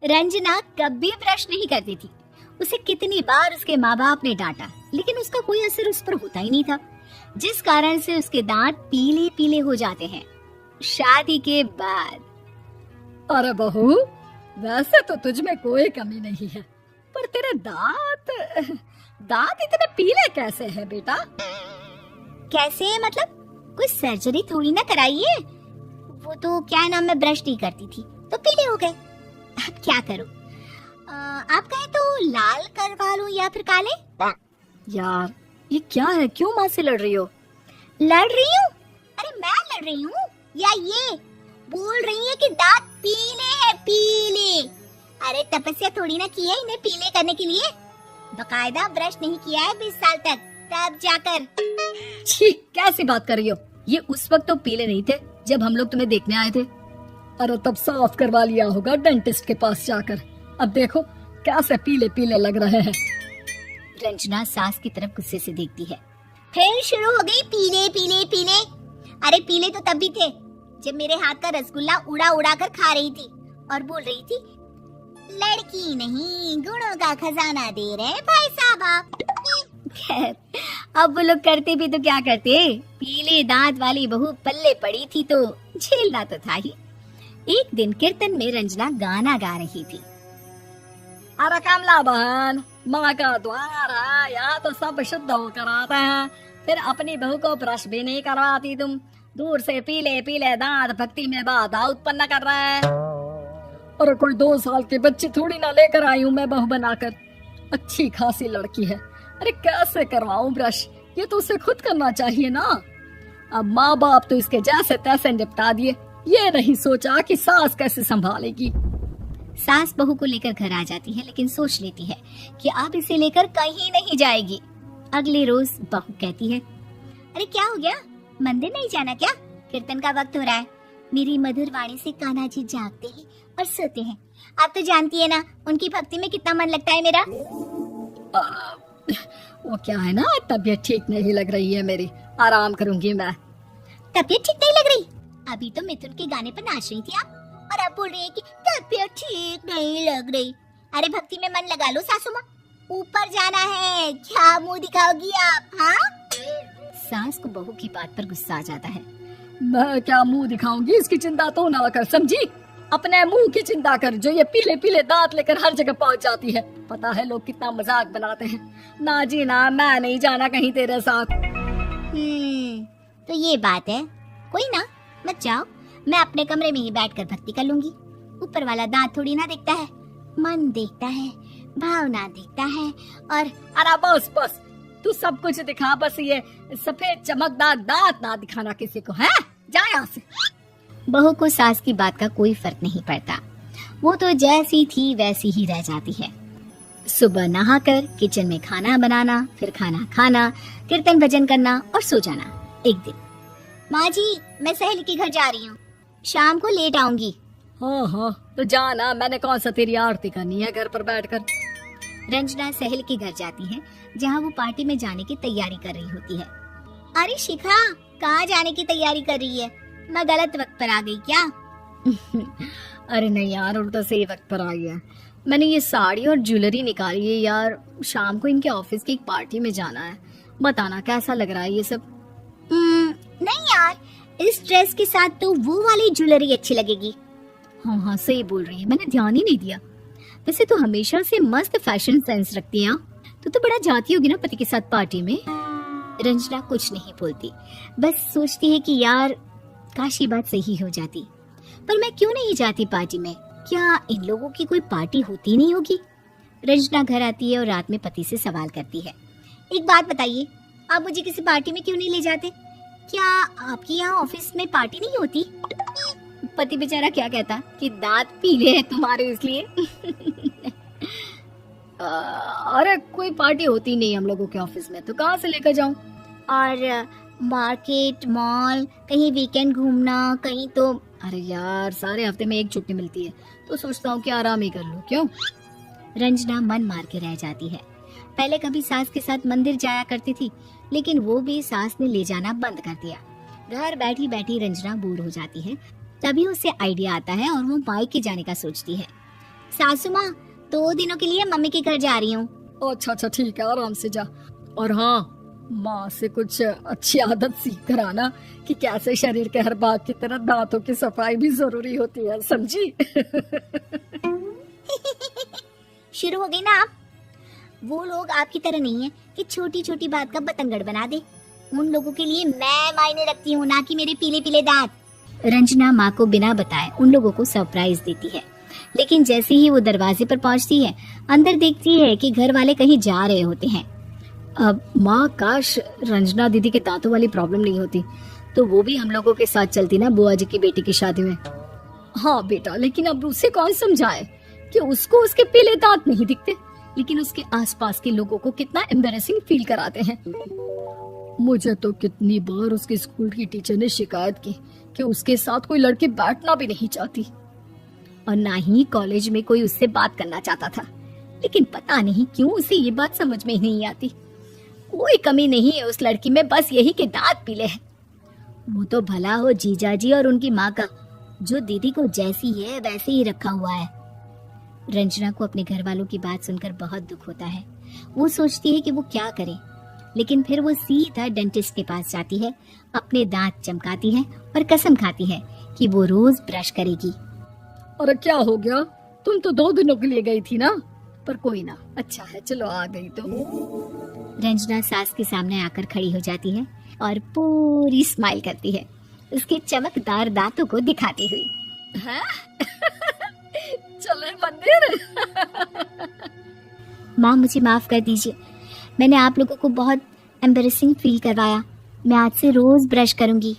रंजना कभी ब्रश नहीं करती थी। उसे कितनी बार उसके माँ बाप ने डांटा, लेकिन उसका कोई असर उस पर होता ही नहीं था, जिस कारण से उसके दांत पीले पीले हो जाते हैं। शादी के बाद अरे बहू, वैसे तो तुझ में कोई कमी नहीं है, पर तेरे दांत इतने पीले कैसे हैं बेटा? कैसे है मतलब? कोई सर्जरी थोड़ी ना कराइए। वो तो क्या नाम, मैं ब्रश नहीं करती थी तो पीले हो गए। अब क्या करूं? आप कहें तो लाल करवा लूं या फिर काले? यार ये क्या है, क्यों माँ से लड़ रही हो? लड़ रही हूँ? अरे मैं लड़ रही हूँ या ये बोल रही है कि दांत पीले हैं, पीले। अरे तपस्या थोड़ी ना की है इन्हें पीले करने के लिए, बकायदा ब्रश नहीं किया है 20 साल तक, तब जाकर। छी, कैसी बात कर रही हो? ये उस वक्त तो पीले नहीं थे जब हम लोग तुम्हें देखने आए थे। अरे तब साफ करवा लिया होगा डेंटिस्ट के पास जाकर। अब देखो कैसे पीले पीले लग रहे हैं। रंजना सास की तरफ गुस्से से देखती है। फिर शुरू हो गई पीले पीले पीले। अरे पीले तो तब भी थे जब मेरे हाथ का रसगुल्ला उड़ा उड़ा कर खा रही थी और बोल रही थी, लड़की नहीं गुणों का खजाना दे रहे भाई साहब आप। खैर अब वो लोग करते भी तो क्या करते, पीले दांत वाली बहू पल्ले पड़ी थी तो झेलना तो था ही। एक दिन कीर्तन में रंजना गाना गा रही थी। अरे कमला बहन, माँ का द्वार है, यहाँ तो सब शुद्ध होकर आते हैं, फिर अपनी बहू को ब्रश भी नहीं करवाती तुम। दूर से पीले पीले दांत भक्ति में बाधा उत्पन्न कर रहे हैं। अरे कोई 2 साल के बच्चे थोड़ी ना लेकर आई हूँ मैं बहू बनाकर। अच्छी खासी लड़की है, अरे कैसे करवाऊं ब्रश? ये तो उसे खुद करना चाहिए ना। अब माँ बाप तो इसके जैसे तैसे निपटा दिए, ये नहीं सोचा कि सास कैसे संभालेगी। सास बहू को लेकर घर आ जाती है, लेकिन सोच लेती है कि अब इसे लेकर कहीं नहीं जाएगी। अगले रोज बहू कहती है, अरे क्या हो गया, मंदिर नहीं जाना क्या? कीर्तन का वक्त हो रहा है। मेरी मधुर वाणी से कान्हा जी जागते हैं और सोते हैं। आप तो जानती है ना उनकी भक्ति में कितना मन लगता है मेरा। वो क्या है ना, तबीयत ठीक नहीं लग रही है मेरी, आराम करूंगी मैं। तबीयत ठीक नहीं लग रही? अभी तो मिथुन के गाने पर नाच रही थी आप, और आप बोल रही है कि तबीयत ठीक नहीं लग रही। अरे भक्ति में मन लगा लो सासू माँ, ऊपर जाना है, क्या मुंह दिखाओगी आप? हाँ? सास को बहू की बात पर गुस्सा आ जाता है। मैं क्या मुंह दिखाऊंगी, इसकी चिंता तो ना कर, समझी? अपने मुंह की चिंता कर, जो ये पीले पीले दांत लेकर हर जगह पहुंच जाती है। पता है लोग कितना मजाक बनाते हैं। ना जी ना, मैं नहीं जाना कहीं तेरे साथ। तो ये बात है, कोई ना, मत जाओ, मैं अपने कमरे में ही बैठकर भक्ति कर लूंगी। ऊपर वाला दांत थोड़ी ना देखता है, मन देखता है, भावना देखता है। और अरे बस बस, तू सब कुछ दिखा, बस ये सफेद चमकदार दांत ना दिखाना किसी को, है? जा यहाँ से। बहू को सास की बात का कोई फर्क नहीं पड़ता, वो तो जैसी थी वैसी ही रह जाती है। सुबह नहाकर किचन में खाना बनाना, फिर खाना खाना, कीर्तन भजन करना और सो जाना। एक दिन, माँ जी मैं सहेली के घर जा रही हूँ, शाम को लेट आऊंगी। हाँ हाँ तो जाना, मैंने कौन सा तेरी आरती करनी है घर पर बैठकर। रंजना सहेली के घर जाती है जहाँ वो पार्टी में जाने की तैयारी कर रही होती है। अरे शिखा, कहाँ जाने की तैयारी कर रही है? मैं गलत वक्त पर आ गई क्या? अरे नहीं यार, उल्टा सही वक्त पर आई है। मैंने ये साड़ी और ज्वेलरी निकाली है यार, शाम को इनके ऑफिस की एक पार्टी में जाना है। बताना कैसा लग रहा है ये सब? नहीं यार, इस ड्रेस के साथ तो वो वाली ज्वेलरी अच्छी लगेगी। हाँ हाँ सही बोल रही है, मैंने ध्यान ही नहीं दिया। वैसे तो हमेशा से मस्त फैशन सेंस रखती है। तो बड़ा जाती होगी ना पति के साथ पार्टी में। रंजना कुछ नहीं बोलती, बस सोचती है कि यार काश ये बात सही हो जाती, पर मैं क्यों नहीं जाती पार्टी में? क्या इन लोगों की कोई पार्टी होती नहीं होगी? रंजना घर आती है और रात में पति से सवाल करती है, एक बात बताइए, आप मुझे किसी पार्टी में क्यों नहीं ले जाते? क्या आपके यहाँ ऑफिस में पार्टी नहीं होती? पति बेचारा क्या कहता कि दांत पीले हैं तुम्हारे इसलिए। अरे कोई पार्टी होती नहीं हम लोगों के ऑफिस में, तो कहाँ से लेकर जाऊं? और मार्केट, मॉल, कहीं वीकेंड घूमना, कहीं तो। अरे यार सारे हफ्ते में एक छुट्टी मिलती है, तो सोचता हूँ कि आराम ही कर लूं। क्यों? रंजना मन मार के रह जाती है। पहले कभी सास के साथ मंदिर जाया करती थी, लेकिन वो भी सास ने ले जाना बंद कर दिया। घर बैठी बैठी रंजना बोर हो जाती है। तभी उसे आइडिया आता है और वो मायके जाने का सोचती है। सासू माँ 2 दिनों के लिए मम्मी के घर जा रही हूँ। अच्छा अच्छा ठीक है, आराम से जा। और हाँ, माँ से कुछ अच्छी आदत सीख कर आना कि कैसे शरीर के हर भाग की तरह दांतों की सफाई भी जरूरी होती है, समझी? शुरू हो गई ना आप। वो लोग आपकी तरह नहीं है कि छोटी छोटी बात का बतंगड़ बना दे। उन लोगों के लिए मैं मायने रखती हूँ, ना कि मेरे पीले पीले दांत। रंजना माँ को बिना बताए उन लोगों को सरप्राइज देती है, लेकिन जैसे ही वो दरवाजे पर पहुंचती है, अंदर देखती है कि घर वाले कहीं जा रहे होते हैं। अब माँ, काश रंजना दीदी के दांतों वाली प्रॉब्लम नहीं होती तो वो भी हम लोगों के साथ चलती ना बुआ जी की बेटी की शादी में। हाँ बेटा, लेकिन अब उसे कौन समझाए कि उसको उसके पीले दांत नहीं दिखते, लेकिन उसके आसपास के लोगों को कितना एम्बैरेसिंग फील कराते हैं। मुझे तो कितनी बार उसके स्कूल की टीचर ने शिकायत की कि उसके साथ कोई लड़की बैठना भी नहीं चाहती, और ना ही कॉलेज में कोई उससे बात करना चाहता था। लेकिन पता नहीं क्यों उसे ये बात समझ में ही नहीं आती। कोई कमी नहीं है उस लड़की में, बस यही कि दांत पीले हैं। वो तो भला हो जीजा जी और उनकी माँ का, जो दीदी को जैसी है वैसे ही रखा हुआ है। रंजना को अपने घर वालों की बात सुनकर बहुत दुख होता है। वो सोचती है कि वो क्या करे, लेकिन फिर वो सीधा डेंटिस्ट के पास जाती है, अपने दांत चमकाती है और कसम खाती है कि वो रोज ब्रश करेगी। अरे क्या हो गया, तुम तो 2 दिनों के लिए गई थी ना, पर कोई ना, अच्छा है चलो आ गई तो। रंजना सास के सामने आकर खड़ी हो जाती है और पूरी स्माइल करती है, उसके चमकदार दांतों को दिखाती हुई। हैं? चले मंदिर। माँ मुझे माफ कर दीजिए, मैंने आप लोगों को बहुत एम्बैरेसिंग फील करवाया। मैं आज से रोज ब्रश करूंगी।